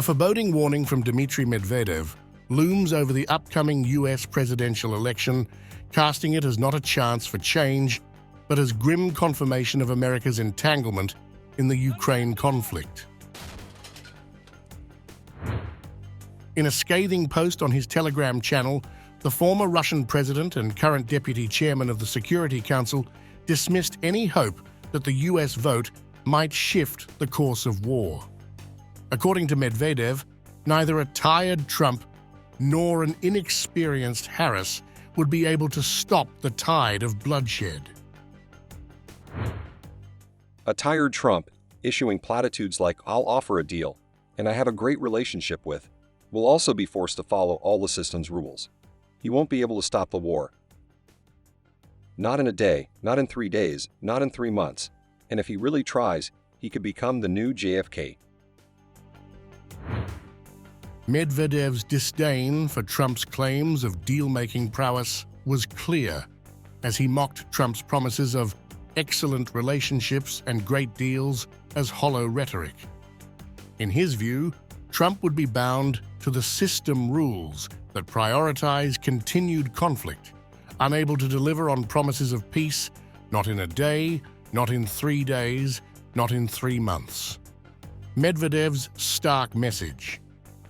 A foreboding warning from Dmitry Medvedev looms over the upcoming US presidential election, casting it as not a chance for change, but as grim confirmation of America's entanglement in the Ukraine conflict. In a scathing post on his Telegram channel, the former Russian president and current deputy chairman of the Security Council dismissed any hope that the US vote might shift the course of war. According to Medvedev, neither a tired Trump nor an inexperienced Harris would be able to stop the tide of bloodshed. A tired Trump, issuing platitudes like "I'll offer a deal, and I have a great relationship with," will also be forced to follow all the system's rules. He won't be able to stop the war. Not in a day, not in 3 days, not in 3 months. And if he really tries, he could become the new JFK. Medvedev's disdain for Trump's claims of deal-making prowess was clear as he mocked Trump's promises of excellent relationships and great deals as hollow rhetoric. In his view, Trump would be bound to the system rules that prioritize continued conflict, unable to deliver on promises of peace, not in a day, not in 3 days, not in 3 months. Medvedev's stark message: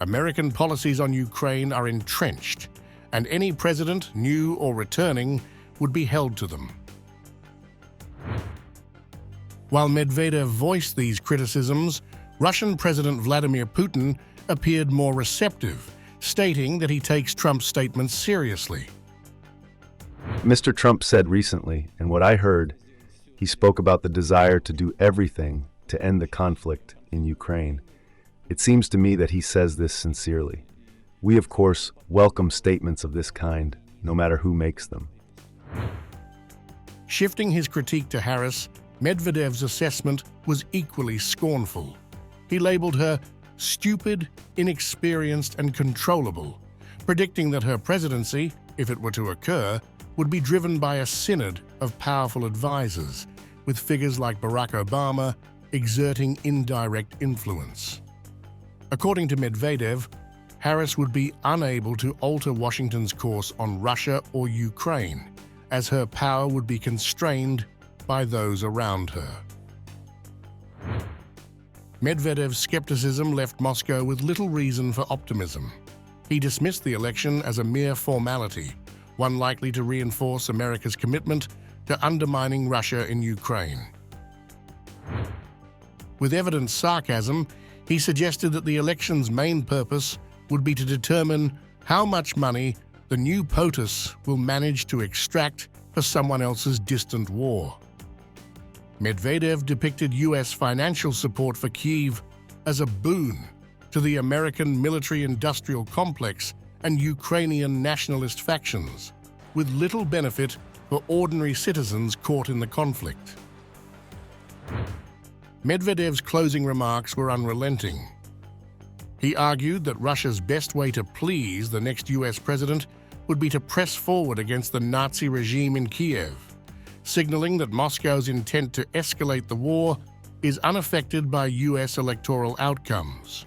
American policies on Ukraine are entrenched, and any president, new or returning, would be held to them. While Medvedev voiced these criticisms, Russian President Vladimir Putin appeared more receptive, stating that he takes Trump's statements seriously. Mr. Trump said recently, and what I heard, he spoke about the desire to do everything to end the conflict in Ukraine. It seems to me that he says this sincerely. We, of course, welcome statements of this kind, no matter who makes them. Shifting his critique to Harris, Medvedev's assessment was equally scornful. He labeled her stupid, inexperienced, and controllable, predicting that her presidency, if it were to occur, would be driven by a synod of powerful advisors, with figures like Barack Obama exerting indirect influence. According to Medvedev, Harris would be unable to alter Washington's course on Russia or Ukraine, as her power would be constrained by those around her. Medvedev's skepticism left Moscow with little reason for optimism. He dismissed the election as a mere formality, one likely to reinforce America's commitment to undermining Russia in Ukraine. With evident sarcasm, he suggested that the election's main purpose would be to determine how much money the new POTUS will manage to extract for someone else's distant war. Medvedev depicted US financial support for Kyiv as a boon to the American military-industrial complex and Ukrainian nationalist factions, with little benefit for ordinary citizens caught in the conflict. Medvedev's closing remarks were unrelenting. He argued that Russia's best way to please the next US president would be to press forward against the Nazi regime in Kiev, signaling that Moscow's intent to escalate the war is unaffected by US electoral outcomes.